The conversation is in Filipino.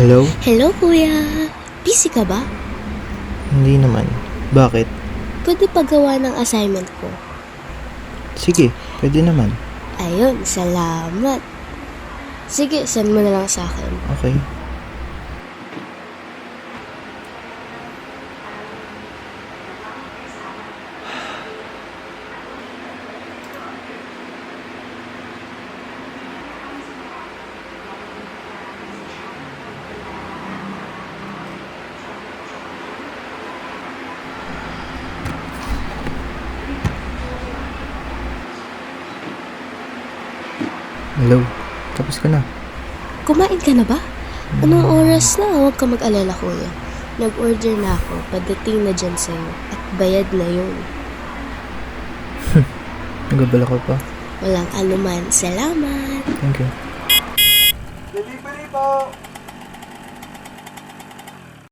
Hello? Hello, kuya. Busy ka ba? Hindi naman. Bakit? Pwede paggawa ng assignment ko. Sige, pwede naman. Ayun, salamat. Sige, send mo na lang sa akin. Okay. Hello? Tapos ka na. Kumain ka na ba? Anong oras na? Huwag ka mag-alala, kuya. Nag-order na ako. Pagdating na dyan sa'yo. At bayad na yun. Nagabala ka pa. Walang anuman. Salamat. Thank you. Delivery po!